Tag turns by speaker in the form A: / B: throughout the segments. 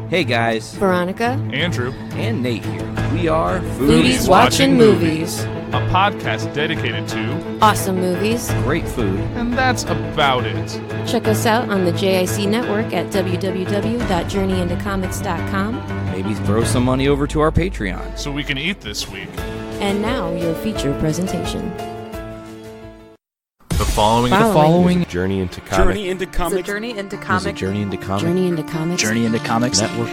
A: Hey guys,
B: Veronica,
C: Andrew,
A: and Nate here. We are
B: Foodies Watching Movies,
C: a podcast dedicated to
B: awesome movies,
A: great food,
C: and that's about it.
B: Check us out on the JIC network at www.journeyintocomics.com.
A: Maybe throw some money over to our Patreon.
C: So we can eat this week.
B: And now, your feature presentation.
C: The following
A: is
D: a journey into comics.
E: Journey into comics.
F: Journey into
A: Is a
F: comics.
A: Journey into Comics.
B: Journey into Comics.
A: Journey into Comics.
B: Network.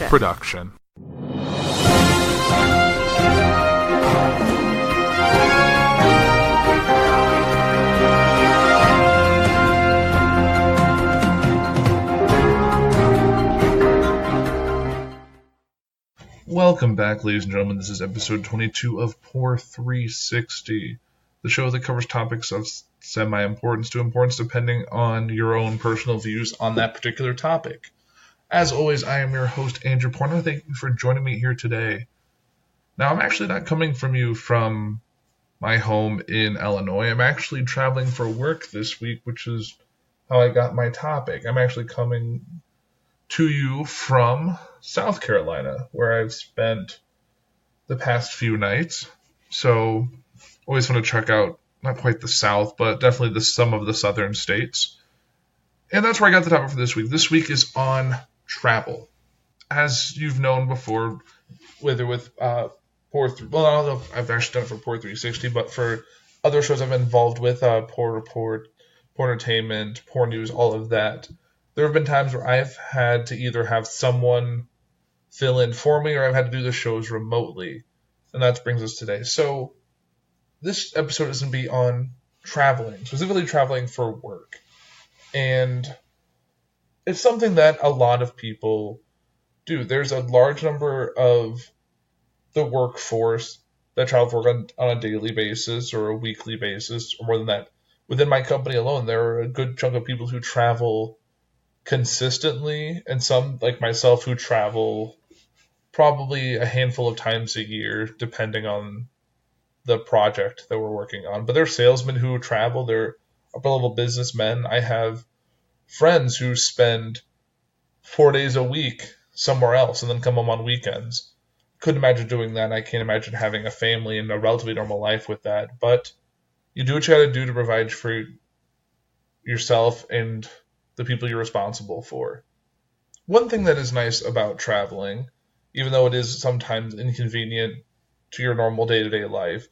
C: production.
G: Welcome back, ladies and gentlemen. This is episode 22 of Puhr 360, the show that covers topics of semi-importance to importance depending on your own personal views on that particular topic. As always, I am your host, Andrew Puhr. Thank you for joining me here today. Now, I'm actually not coming from you from my home in Illinois. I'm actually traveling for work this week, which is how I got my topic. I'm actually coming to you from South Carolina, where I've spent the past few nights. So always want to check out, not quite the South, but definitely some of the southern states. And that's where I got the topic for this week. This week is on travel. As you've known before, whether with Puhr, well, I don't know if I've actually done it for Puhr 360, but for other shows I've been involved with, Puhr Report, Puhr Entertainment, Puhr News, all of that, there have been times where I've had to either have someone fill in for me or I've had to do the shows remotely. And that brings us today. So this episode is going to be on traveling, specifically traveling for work. And it's something that a lot of people do. There's a large number of the workforce that travel for work on a daily basis or a weekly basis, or more than that. Within my company alone, there are a good chunk of people who travel consistently, and some, like myself, who travel probably a handful of times a year, depending on the project that we're working on. But there are salesmen who travel, they're upper-level businessmen. I have friends who spend 4 days a week somewhere else and then come home on weekends. Couldn't imagine doing that. I can't imagine having a family and a relatively normal life with that. But you do what you gotta do to provide for yourself and the people you're responsible for. One thing that is nice about traveling, even though it is sometimes inconvenient to your normal day-to-day life,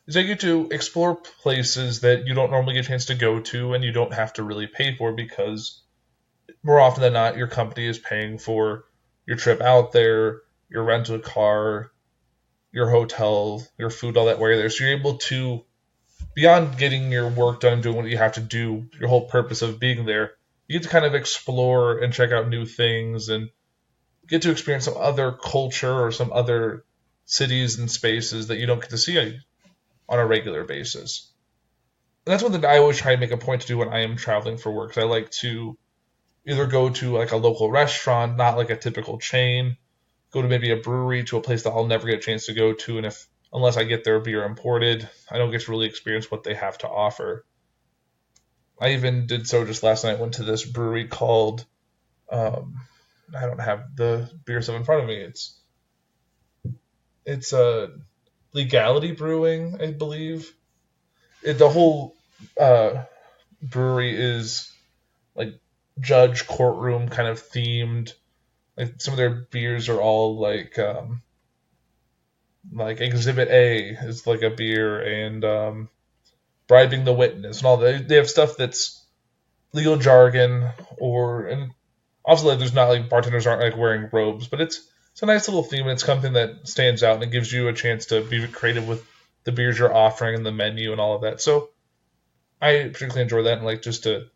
G: is that you get to explore places that you don't normally get a chance to go to and you don't have to really pay for, because more often than not, your company is paying for your trip out there, your rental car, your hotel, your food, all that while you're there. So you're able to, beyond getting your work done and doing what you have to do, your whole purpose of being there, you get to kind of explore and check out new things and get to experience some other culture or some other cities and spaces that you don't get to see on a regular basis. And that's one thing I always try to make a point to do when I am traveling for work. I like to either go to like a local restaurant, not like a typical chain, go to maybe a brewery, to a place that I'll never get a chance to go to, and unless I get their beer imported, I don't get to really experience what they have to offer. I even did so just last night. Went to this brewery called, I don't have the beer stuff in front of me. It's Legality Brewing, I believe. The whole brewery is like judge courtroom kind of themed. Like some of their beers are all like Exhibit A is like a beer, and bribing the witness and all that. They have stuff that's legal jargon, and obviously there's not like bartenders aren't like wearing robes, but it's a nice little theme, and it's something that stands out, and it gives you a chance to be creative with the beers you're offering and the menu and all of that. So I particularly enjoy that, and like just to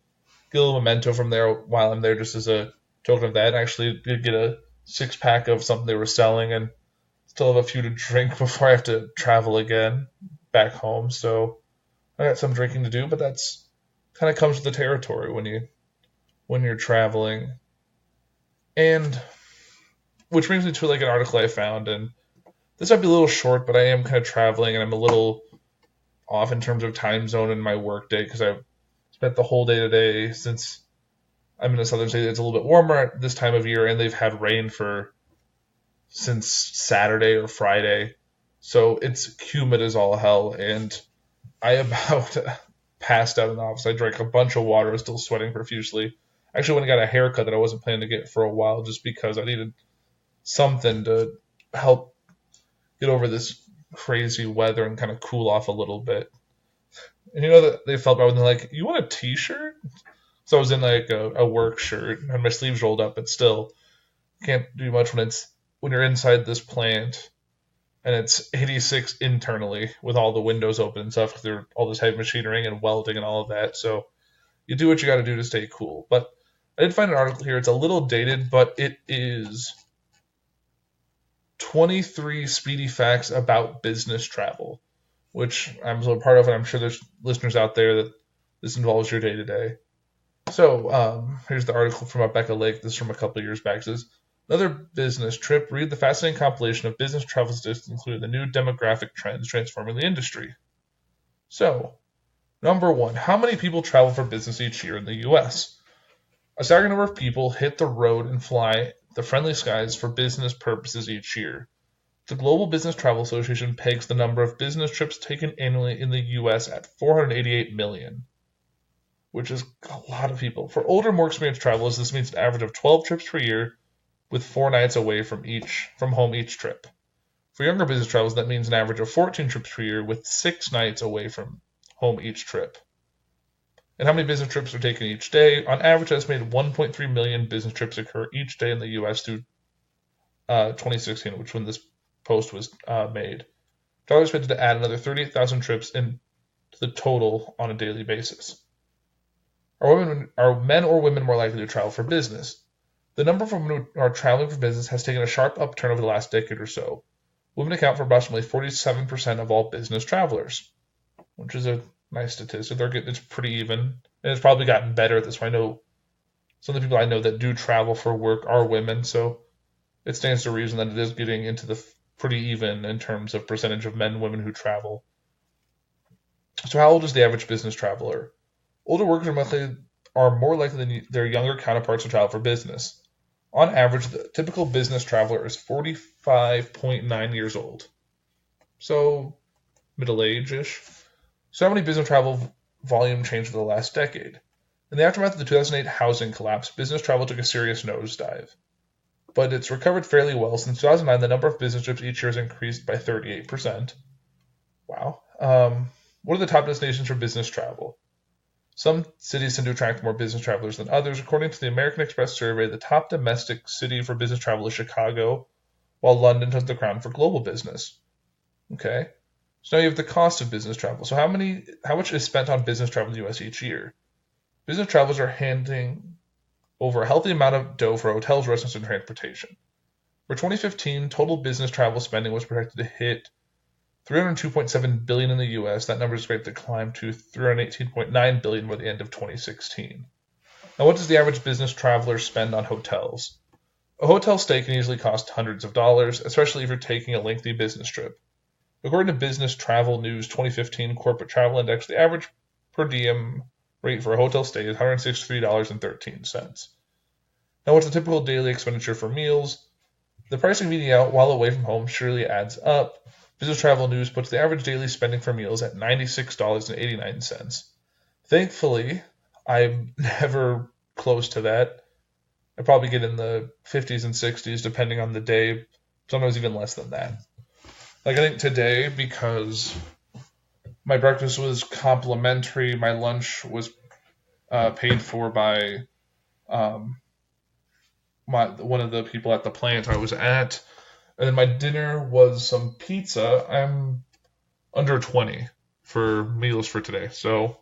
G: get a little memento from there while I'm there, just as a token of that. I actually did get a 6-pack of something they were selling, and still have a few to drink before I have to travel again back home. So I got some drinking to do, but that's kind of comes with the territory when you're traveling. And which brings me to like an article I found, and this might be a little short, but I am kind of traveling and I'm a little off in terms of time zone in my work day because I've spent the whole day today since I'm in a southern state. It's a little bit warmer at this time of year, and they've had rain since Saturday or Friday. So it's humid as all hell, and I about passed out in the office. I drank a bunch of water. I was still sweating profusely. Actually went and got a haircut that I wasn't planning to get for a while just because I needed something to help get over this crazy weather and kind of cool off a little bit. And that they felt bad when they're like, "You want a t-shirt?" So I was in like a work shirt and my sleeves rolled up, but still can't do much when you're inside this plant and it's 86 internally with all the windows open and stuff because there's all this heavy machinery and welding and all of that. So you do what you got to do to stay cool. But I did find an article here. It's a little dated, but it is 23 speedy facts about business travel, which I'm so part of, and I'm sure there's listeners out there that this involves your day-to-day. So here's the article from Becca Lake. This is from a couple of years back. It says, another business trip. Read the fascinating compilation of business travel statistics, including the new demographic trends transforming the industry. So, number one, how many people travel for business each year in the U.S.? A staggering number of people hit the road and fly the friendly skies for business purposes each year. The Global Business Travel Association pegs the number of business trips taken annually in the U.S. at 488 million, which is a lot of people. For older, more experienced travelers, this means an average of 12 trips per year, with 4 nights away from home each trip. For younger business travelers, that means an average of 14 trips per year, with 6 nights away from home each trip. And how many business trips are taken each day? On average, estimated 1.3 million business trips occur each day in the U.S. through 2016, which when this post was made. Travelers expected to add another 38,000 trips to the total on a daily basis. Are men or women more likely to travel for business? The number of women who are traveling for business has taken a sharp upturn over the last decade or so. Women account for approximately 47% of all business travelers, which is a nice statistic. It's pretty even, and it's probably gotten better at this point. I know some of the people I know that do travel for work are women, so it stands to reason that it is getting into the pretty even in terms of percentage of men and women who travel. So how old is the average business traveler? Older workers are more likely than their younger counterparts to travel for business. On average, the typical business traveler is 45.9 years old. So, middle-age-ish. So how many business travel volume changed over the last decade? In the aftermath of the 2008 housing collapse, business travel took a serious nosedive. But it's recovered fairly well. Since 2009, the number of business trips each year has increased by 38%. Wow. What are the top destinations for business travel? Some cities tend to attract more business travelers than others. According to the American Express survey, the top domestic city for business travel is Chicago, while London took the crown for global business. Okay. So now you have the cost of business travel. So how much is spent on business travel in the U.S. each year? Business travelers are handing over a healthy amount of dough for hotels, restaurants, and transportation. For 2015, total business travel spending was projected to hit $302.7 billion in the U.S. That number is expected to climb to $318.9 billion by the end of 2016. Now, what does the average business traveler spend on hotels? A hotel stay can easily cost hundreds of dollars, especially if you're taking a lengthy business trip. According to Business Travel News 2015 Corporate Travel Index, the average per diem rate for a hotel stay is $163.13. Now, what's the typical daily expenditure for meals? The price of eating out while away from home surely adds up. Business Travel News puts the average daily spending for meals at $96.89. Thankfully, I'm never close to that. I probably get in the 50s and 60s depending on the day, sometimes even less than that. Like I think today, because my breakfast was complimentary, my lunch was paid for by one of the people at the plant I was at, and then my dinner was some pizza. I'm under 20 for meals for today, so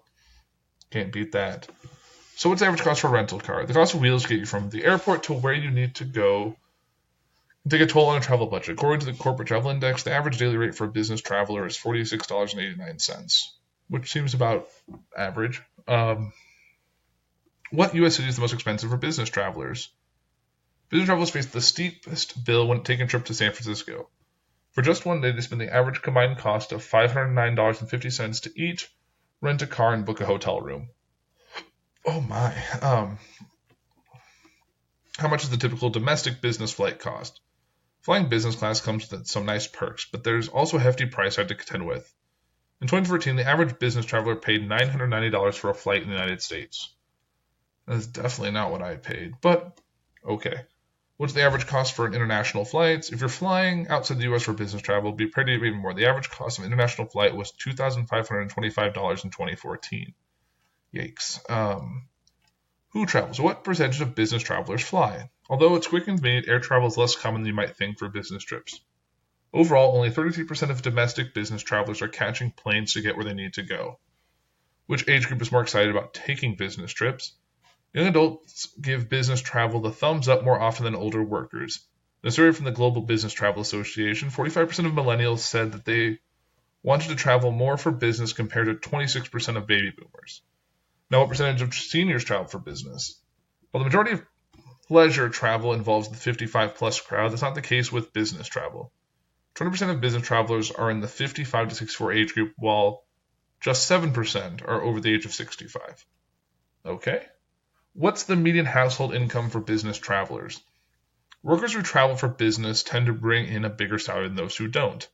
G: can't beat that. So what's the average cost for a rental car? The cost of wheels get you from the airport to where you need to go and take a toll on a travel budget. According to the Corporate Travel Index, the average daily rate for a business traveler is $46.89, which seems about average. What U.S. city is the most expensive for business travelers? Business travelers face the steepest bill when taking a trip to San Francisco. For just one day, they spend the average combined cost of $509.50 to each rent a car and book a hotel room. Oh my. how much does the typical domestic business flight cost? Flying business class comes with some nice perks, but there's also a hefty price tag to contend with. In 2014, the average business traveler paid $990 for a flight in the United States. That's definitely not what I paid, but okay. What's the average cost for an international flight? If you're flying outside the U.S. for business travel, it'd be pretty even more. The average cost of an international flight was $2,525 in 2014. Yikes. Who travels? What percentage of business travelers fly? Although it's quick and convenient, air travel is less common than you might think for business trips. Overall, only 33% of domestic business travelers are catching planes to get where they need to go. Which age group is more excited about taking business trips? Young adults give business travel the thumbs up more often than older workers. In a survey from the Global Business Travel Association, 45% of millennials said that they wanted to travel more for business compared to 26% of baby boomers. Now, what percentage of seniors travel for business? While the majority of leisure travel involves the 55-plus crowd, that's not the case with business travel. 20% of business travelers are in the 55 to 64 age group, while just 7% are over the age of 65. Okay. What's the median household income for business travelers? Workers who travel for business tend to bring in a bigger salary than those who don't.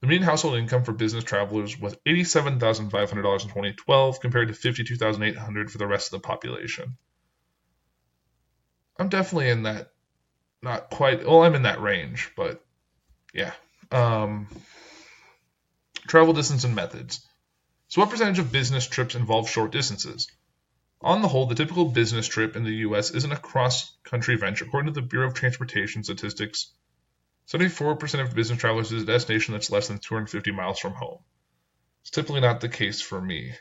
G: The median household income for business travelers was $87,500 in 2012 compared to $52,800 for the rest of the population. I'm definitely in that, not quite, well, I'm in that range, but yeah. Travel distance and methods. So what percentage of business trips involve short distances? On the whole, the typical business trip in the U.S. isn't a cross-country venture. According to the Bureau of Transportation Statistics, 74% of business travelers visit a destination that's less than 250 miles from home. It's typically not the case for me.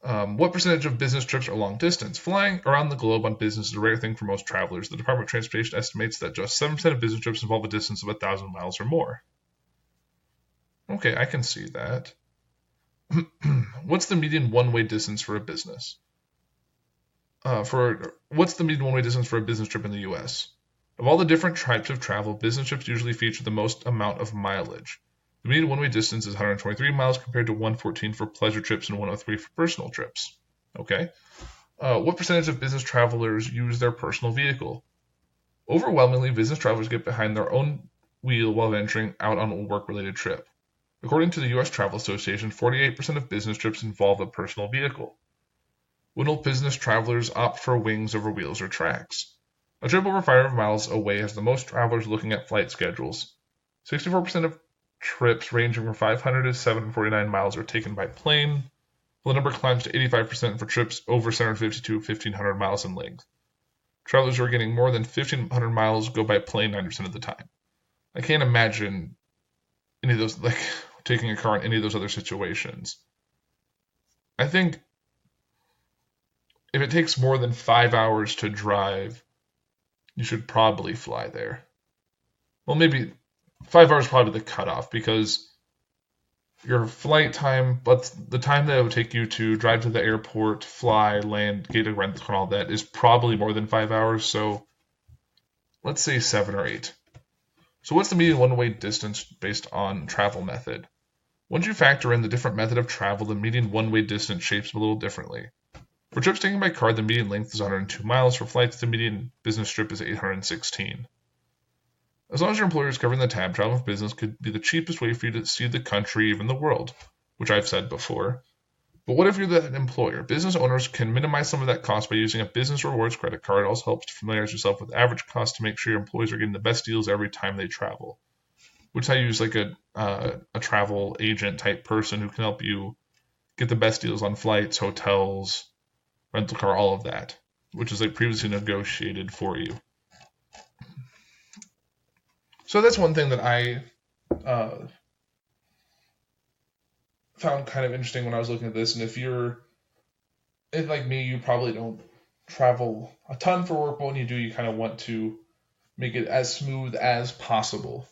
G: What percentage of business trips are long distance? Flying around the globe on business is a rare thing for most travelers. The Department of Transportation estimates that just 7% of business trips involve a distance of 1,000 miles or more. Okay, I can see that. What's the median one-way distance for a business? What's the median one-way distance for a business trip in the U.S.? Of all the different types of travel, business trips usually feature the most amount of mileage. The median one-way distance is 123 miles compared to 114 for pleasure trips and 103 for personal trips. Okay. What percentage of business travelers use their personal vehicle? Overwhelmingly, business travelers get behind their own wheel while venturing out on a work-related trip. According to the U.S. Travel Association, 48% of business trips involve a personal vehicle. When will business travelers opt for wings over wheels or tracks? A trip over 500 miles away has the most travelers looking at flight schedules. 64% of trips ranging from 500 to 749 miles are taken by plane, while the number climbs to 85% for trips over 750 to 1,500 miles in length. Travelers who are getting more than 1,500 miles go by plane 90% of the time. I can't imagine any of those, like taking a car in any of those other situations. I think if it takes more than 5 hours to drive, you should probably fly there. Well, maybe 5 hours is probably the cutoff because your flight time, but the time that it would take you to drive to the airport, fly, land, get a rental car, and all that is probably more than 5 hours. So let's say 7 or 8. So what's the median one-way distance based on travel method? Once you factor in the different method of travel, the median one-way distance shapes a little differently. For trips taken by car, the median length is 102 miles. For flights, the median business trip is 816. As long as your employer is covering the tab, travel for business could be the cheapest way for you to see the country, even the world, which I've said before. But what if you're the employer? Business owners can minimize some of that cost by using a business rewards credit card. It also helps to familiarize yourself with average cost to make sure your employees are getting the best deals every time they travel. Which I use like a travel agent type person who can help you get the best deals on flights, hotels, rental car, all of that, which is like previously negotiated for you. So that's one thing that I found kind of interesting when I was looking at this. And if like me, you probably don't travel a ton for work, but when you do, you kind of want to make it as smooth as possible,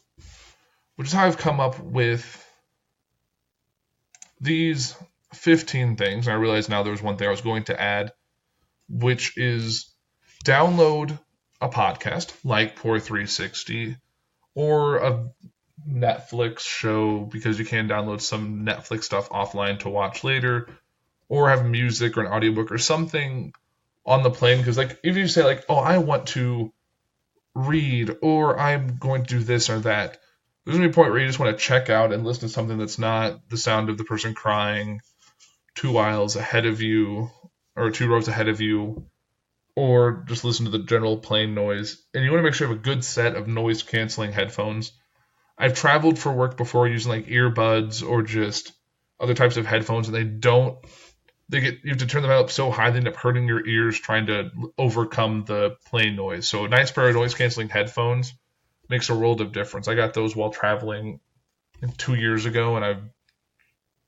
G: which is how I've come up with these 15 things. And I realize now there was one thing I was going to add, which is download a podcast like Puhr 360 or a Netflix show, because you can download some Netflix stuff offline to watch later, or have music or an audiobook or something on the plane, because like if you say like, oh, I want to read or I'm going to do this or that, there's going to be a point where you just want to check out and listen to something that's not the sound of the person crying 2 aisles ahead of you or 2 rows ahead of you, or just listen to the general plane noise. And you want to make sure you have a good set of noise canceling headphones. I've traveled for work before using like earbuds or just other types of headphones, and you have to turn them up so high they end up hurting your ears trying to overcome the plane noise. So a nice pair of noise canceling headphones makes a world of difference. I got those while traveling 2 years ago, and I've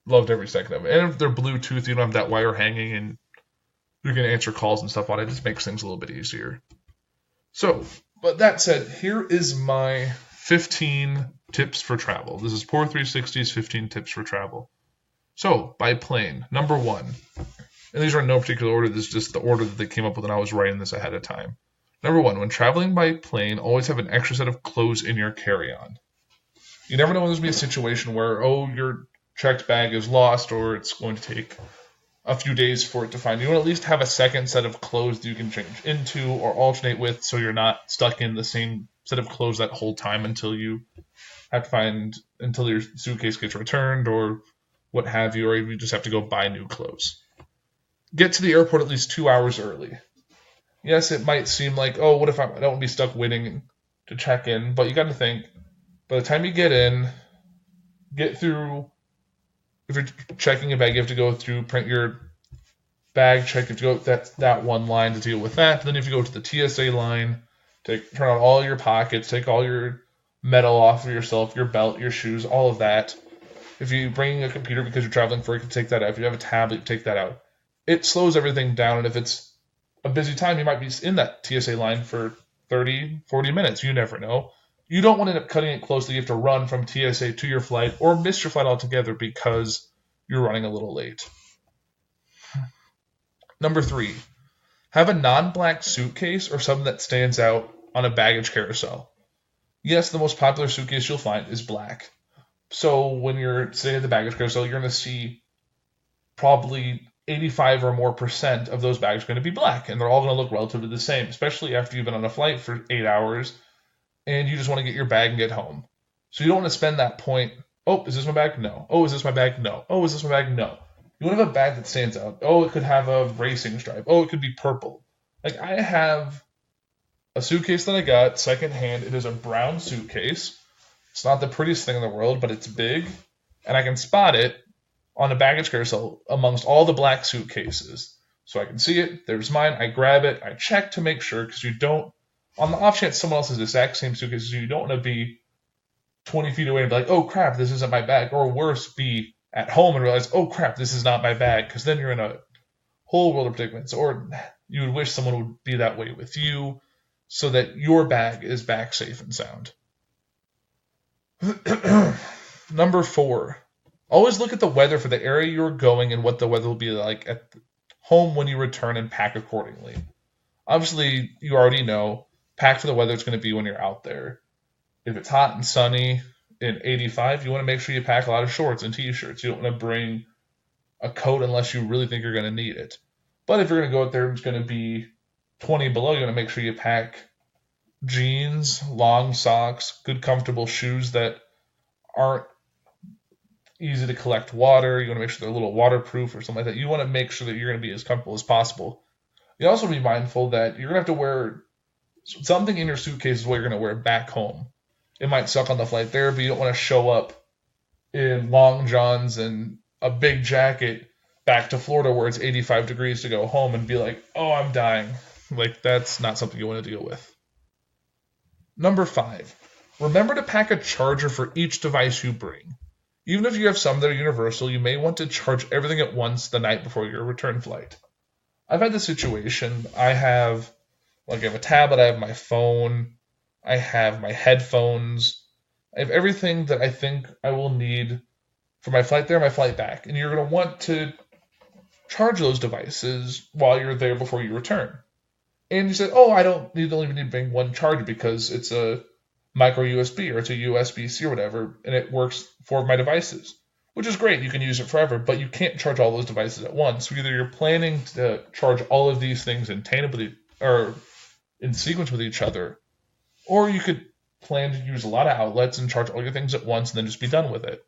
G: loved every second of it. And if they're Bluetooth, you don't have that wire hanging, and you can answer calls and stuff on it. It just makes things a little bit easier. So, but that said, here is my 15 tips for travel. This is Puhr 360's 15 tips for travel. So, by plane, number 1. And these are in no particular order. This is just the order that they came up with, and I was writing this ahead of time. Number 1, when traveling by plane, always have an extra set of clothes in your carry-on. You never know when there's going to be a situation where, your checked bag is lost or it's going to take a few days for it to find. You want to at least have a second set of clothes that you can change into or alternate with, so you're not stuck in the same set of clothes that whole time until you have to until your suitcase gets returned or what have you, or you just have to go buy new clothes. Get to the airport at least 2 hours early. Yes, it might seem like, what if I don't want to be stuck waiting to check in, but you got to think, by the time you get in, get through. If you're checking a bag, you have to go through, print your bag check. You have to go that one line to deal with that. Then if you go to the TSA line, turn out all your pockets, take all your metal off of yourself, your belt, your shoes, all of that. If you bring a computer because you're traveling for it, you can take that out. If you have a tablet, take that out. It slows everything down, and if it's a busy time, you might be in that TSA line for 30, 40 minutes. You never know. You don't want to end up cutting it close that you have to run from TSA to your flight or miss your flight altogether because you're running a little late. Number 3, have a non-black suitcase or something that stands out on a baggage carousel. Yes, the most popular suitcase you'll find is black. So when you're sitting at the baggage carousel, you're going to see probably 85 or more % of those bags are going to be black, and they're all going to look relatively the same, especially after you've been on a flight for 8 hours and you just want to get your bag and get home. So you don't want to spend that point, is this my bag? No. Is this my bag? No. Is this my bag? No. You want to have a bag that stands out. It could have a racing stripe. It could be purple. Like, I have a suitcase that I got secondhand. It is a brown suitcase. It's not the prettiest thing in the world, but it's big, and I can spot it on a baggage carousel amongst all the black suitcases. So I can see it. There's mine. I grab it. I check to make sure, because you don't, on the off chance someone else has the exact same suitcase, you don't want to be 20 feet away and be like, oh crap, this isn't my bag. Or worse, be at home and realize, oh crap, this is not my bag, because then you're in a whole world of predicaments. Or you would wish someone would be that way with you so that your bag is back safe and sound. Number 4, always look at the weather for the area you're going and what the weather will be like at home when you return, and pack accordingly. Obviously, you already know, pack for the weather it's going to be when you're out there. If it's hot and sunny in 85, you want to make sure you pack a lot of shorts and t-shirts. You don't want to bring a coat unless you really think you're going to need it. But if you're going to go out there and it's going to be 20 below, you want to make sure you pack jeans, long socks, good comfortable shoes that aren't easy to collect water. You want to make sure they're a little waterproof or something like that. You want to make sure that you're going to be as comfortable as possible. You also be mindful that you're going to have to wear something in your suitcase is what you're going to wear back home. It might suck on the flight there, but you don't want to show up in long johns and a big jacket back to Florida where it's 85 degrees to go home and be like, I'm dying. Like, that's not something you want to deal with. Number 5, remember to pack a charger for each device you bring. Even if you have some that are universal, you may want to charge everything at once the night before your return flight. I've had this situation. I have a tablet, I have my phone, I have my headphones, I have everything that I think I will need for my flight there, my flight back. And you're going to want to charge those devices while you're there before you return. And you said, I don't even need to bring one charger because it's a micro USB or it's a USB-C or whatever, and it works for my devices. which is great. You can use it forever, but you can't charge all those devices at once. So either you're planning to charge all of these things in sequence with each other, or you could plan to use a lot of outlets and charge all your things at once and then just be done with it.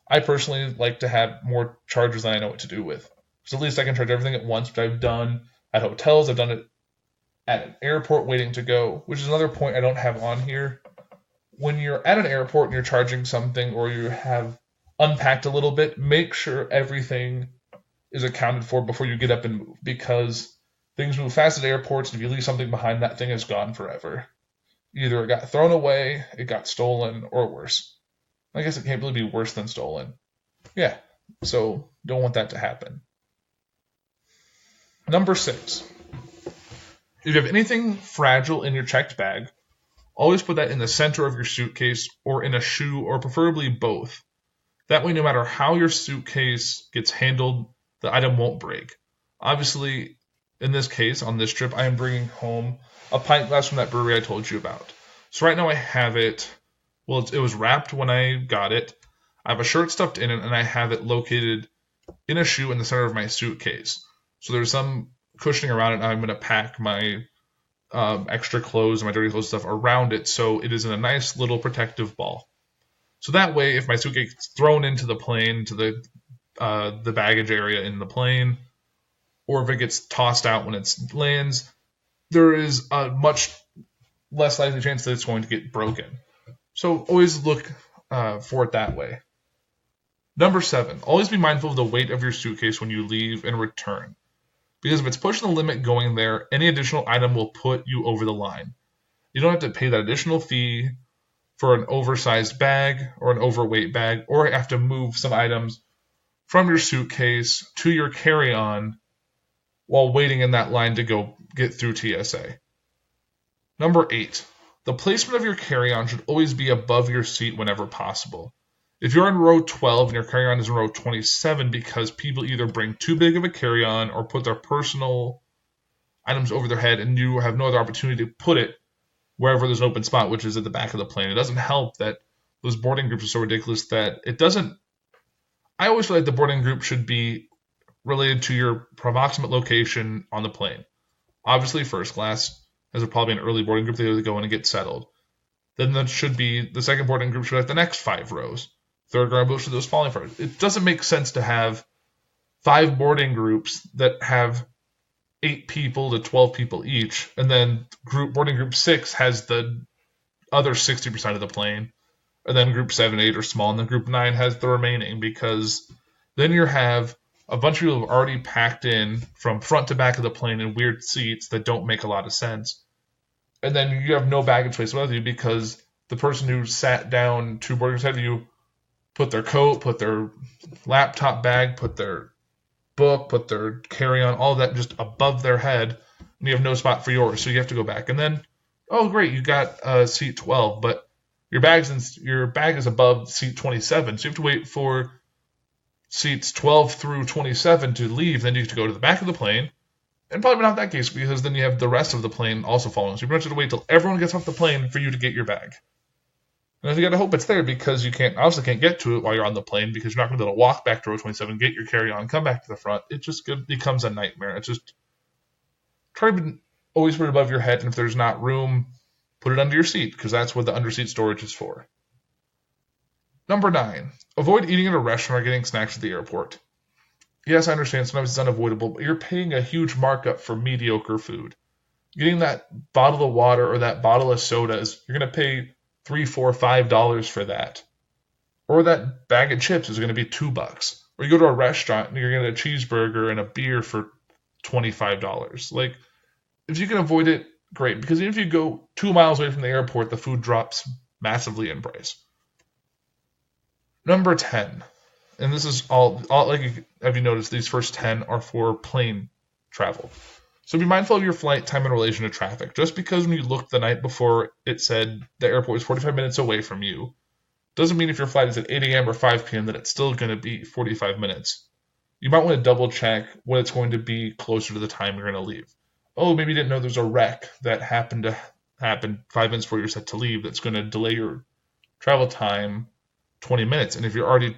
G: I personally like to have more chargers than I know what to do with. So at least I can charge everything at once, which I've done at hotels. I've done it at an airport waiting to go, which is another point I don't have on here. When you're at an airport and you're charging something or you have unpacked a little bit, make sure everything is accounted for before you get up and move, because things move fast at airports, and if you leave something behind, that thing is gone forever. Either it got thrown away, it got stolen, or worse. I guess it can't really be worse than stolen. Yeah, so don't want that to happen. Number 6. If you have anything fragile in your checked bag, always put that in the center of your suitcase or in a shoe, or preferably both. That way, no matter how your suitcase gets handled, the item won't break. Obviously, in this case, on this trip, I am bringing home a pint glass from that brewery I told you about. So right now I have it. Well, it was wrapped when I got it. I have a shirt stuffed in it, and I have it located in a shoe in the center of my suitcase. So there's some cushioning around it, and I'm going to pack my extra clothes and my dirty clothes stuff around it, so it is in a nice little protective ball. So that way, if my suitcase gets thrown into the plane, to the baggage area in the plane, or if it gets tossed out when it lands, there is a much less likely chance that it's going to get broken. So always look for it that way. Number 7, always be mindful of the weight of your suitcase when you leave and return. Because if it's pushing the limit going there, any additional item will put you over the line. You don't have to pay that additional fee for an oversized bag or an overweight bag, or have to move some items from your suitcase to your carry-on while waiting in that line to go get through TSA. Number 8, the placement of your carry-on should always be above your seat whenever possible. If you're in row 12 and your carry-on is in row 27 because people either bring too big of a carry-on or put their personal items over their head and you have no other opportunity to put it wherever there's an open spot, which is at the back of the plane, it doesn't help that those boarding groups are so ridiculous that it doesn't... I always feel like the boarding group should be related to your approximate location on the plane. Obviously, first class has probably an early boarding group. They go in and get settled. Then that should be the second boarding group should have the next 5 rows. Third row goes to those following 5 rows. It doesn't make sense to have 5 boarding groups that have 8 people to 12 people each, and then boarding group 6 has the other 60% of the plane, and then group 7, 8 are small, and then group 9 has the remaining, because then you have a bunch of people who have already packed in from front to back of the plane in weird seats that don't make a lot of sense. And then you have no baggage space with you because the person who sat down 2 boarding groups ahead of you put their coat, put their laptop bag, put their book, put their carry-on, all of that just above their head, and you have no spot for yours, so you have to go back. And then, oh great, you got seat 12, but your bag is above seat 27, so you have to wait for seats 12 through 27 to leave, then you have to go to the back of the plane, and probably not that case, because then you have the rest of the plane also following, so you pretty much have to wait till everyone gets off the plane for you to get your bag. And you got to hope it's there, because you obviously can't get to it while you're on the plane, because you're not going to be able to walk back to row 27, get your carry-on, come back to the front. It just becomes a nightmare. It's just try to always put it above your head, and if there's not room, put it under your seat, because that's what the underseat storage is for. Number 9, avoid eating at a restaurant or getting snacks at the airport. Yes, I understand sometimes it's unavoidable, but you're paying a huge markup for mediocre food. Getting that bottle of water or that bottle of sodas, you're going to pay $3, $4, $5 for that. Or that bag of chips is going to be $2. Or you go to a restaurant and you're going to get a cheeseburger and a beer for $25. Like, if you can avoid it, great. Because even if you go 2 miles away from the airport, the food drops massively in price. Number 10, and this is all like, have you noticed these first 10 are for plane travel. So be mindful of your flight time in relation to traffic. Just because when you looked the night before it said the airport is 45 minutes away from you, doesn't mean if your flight is at 8 a.m. or 5 p.m. that it's still going to be 45 minutes. You might want to double check what it's going to be closer to the time you're going to leave. Oh, maybe you didn't know there's a wreck that happened 5 minutes before you're set to leave that's going to delay your travel time 20 minutes. And if you're already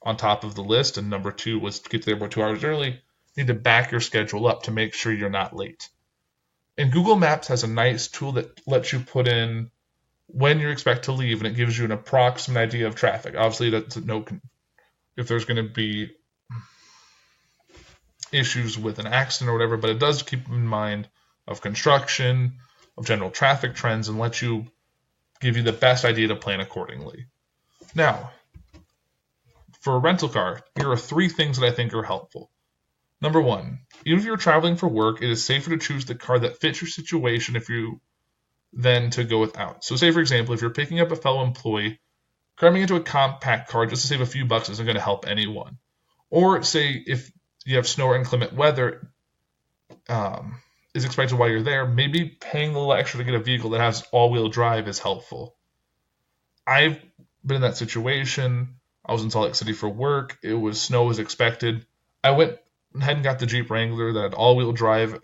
G: on top of the list, and number 2 was to get to the airport 2 hours early. You need to back your schedule up to make sure you're not late. And Google Maps has a nice tool that lets you put in when you expect to leave, and it gives you an approximate idea of traffic. Obviously, that's if there's going to be issues with an accident or whatever, but it does keep in mind of construction, of general traffic trends, and let you give you the best idea to plan accordingly. Now, for a rental car, here are 3 things that I think are helpful. Number 1, even if you're traveling for work, it is safer to choose the car that fits your situation than to go without. So say, for example, if you're picking up a fellow employee, cramming into a compact car just to save a few bucks isn't going to help anyone. Or say if you have snow or inclement weather is expected while you're there, maybe paying a little extra to get a vehicle that has all-wheel drive is helpful. I've been in that situation. I was in Salt Lake City for work. Snow was expected. I went ahead and got the Jeep Wrangler that had all-wheel drive,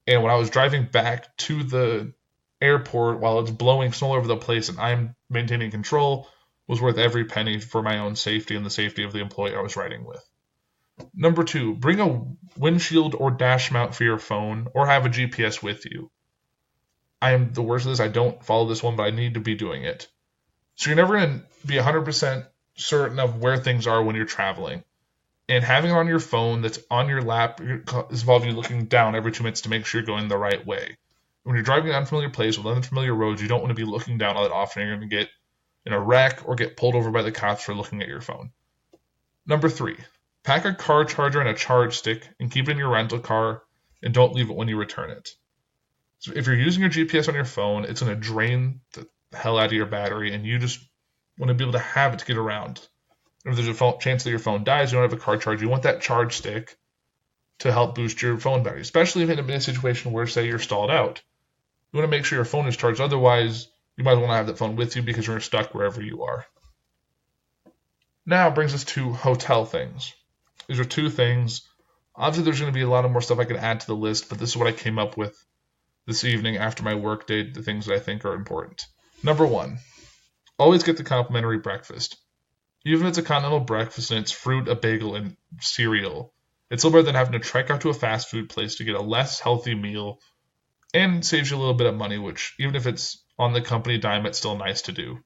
G: and when I was driving back to the airport while it's blowing snow all over the place and I'm maintaining control, was worth every penny for my own safety and the safety of the employee I was riding with. Number 2, bring a windshield or dash mount for your phone or have a GPS with you. I am the worst at this. I don't follow this one, but I need to be doing it. So you're never going to be 100% certain of where things are when you're traveling. And having it on your phone that's on your lap is involving you looking down every 2 minutes to make sure you're going the right way. When you're driving an unfamiliar place with unfamiliar roads, you don't want to be looking down all that often. You're going to get in a wreck or get pulled over by the cops for looking at your phone. Number 3, pack a car charger and a charge stick and keep it in your rental car and don't leave it when you return it. So if you're using your GPS on your phone, it's going to drain the hell out of your battery, and you just want to be able to have it to get around. If there's a chance that your phone dies, you don't have a car charger, you want that charge stick to help boost your phone battery, especially if in a situation where, say, you're stalled out. You want to make sure your phone is charged. Otherwise, you might want to have that phone with you because you're stuck wherever you are. Now brings us to hotel things. These are 2 things. Obviously, there's going to be a lot of more stuff I could add to the list, but this is what I came up with this evening after my work day, the things that I think are important. Number 1, always get the complimentary breakfast. Even if it's a continental breakfast and it's fruit, a bagel, and cereal, it's still better than having to trek out to a fast food place to get a less healthy meal and saves you a little bit of money, which even if it's on the company dime, it's still nice to do.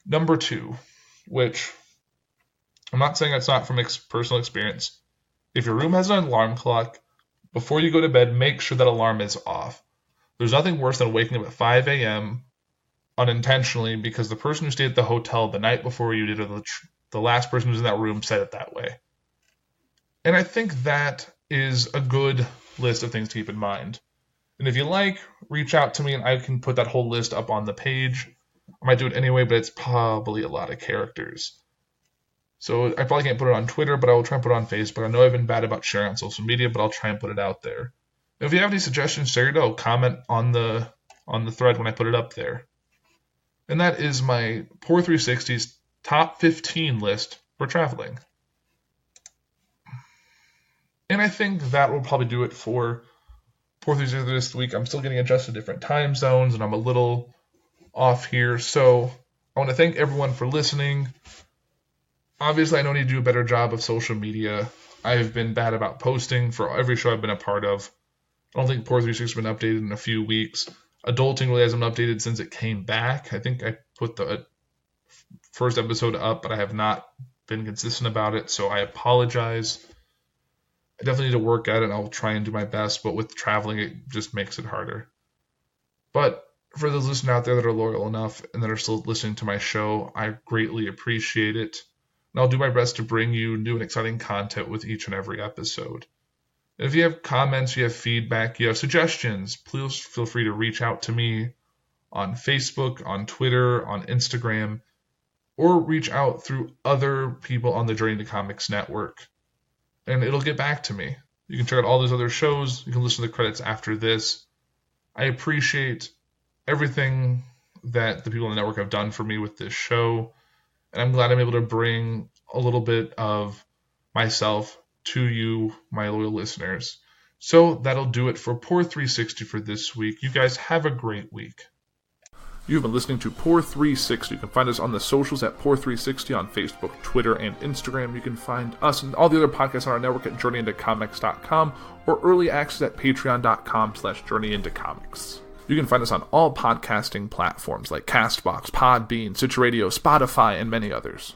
G: Number 2, which I'm not saying that's not from personal experience. If your room has an alarm clock, before you go to bed, make sure that alarm is off. There's nothing worse than waking up at 5 a.m. unintentionally because the person who stayed at the hotel the night before you did, or the last person who was in that room said it that way. And I think that is a good list of things to keep in mind. And if you like, reach out to me and I can put that whole list up on the page. I might do it anyway, but it's probably a lot of characters. So I probably can't put it on Twitter, but I will try and put it on Facebook. I know I've been bad about sharing on social media, but I'll try and put it out there. If you have any suggestions, share it out. Comment on the thread when I put it up there. And that is my Puhr 360's top 15 list for traveling. And I think that will probably do it for Puhr 360 this week. I'm still getting adjusted to different time zones, and I'm a little off here. So I want to thank everyone for listening. Obviously, I know I need to do a better job of social media. I've been bad about posting for every show I've been a part of. I don't think Puhr 360 has been updated in a few weeks. Adulting really hasn't been updated since it came back. I think I put the first episode up, but I have not been consistent about it, so I apologize. I definitely need to work at it. I'll try and do my best, but with traveling, it just makes it harder. But for those listening out there that are loyal enough and that are still listening to my show, I greatly appreciate it. And I'll do my best to bring you new and exciting content with each and every episode. And if you have comments, you have feedback, you have suggestions, please feel free to reach out to me on Facebook, on Twitter, on Instagram, or reach out through other people on the Journey to Comics network. And it'll get back to me. You can check out all those other shows. You can listen to the credits after this. I appreciate everything that the people on the network have done for me with this show. And I'm glad I'm able to bring a little bit of myself to you, my loyal listeners. So that'll do it for Puhr 360 for this week. You guys have a great week.
C: You've been listening to Puhr 360. You can find us on the socials at Puhr 360 on Facebook, Twitter, and Instagram. You can find us and all the other podcasts on our network at JourneyIntoComics.com or early access at Patreon.com/JourneyIntoComics. You can find us on all podcasting platforms like CastBox, Podbean, Stitcher Radio, Spotify, and many others.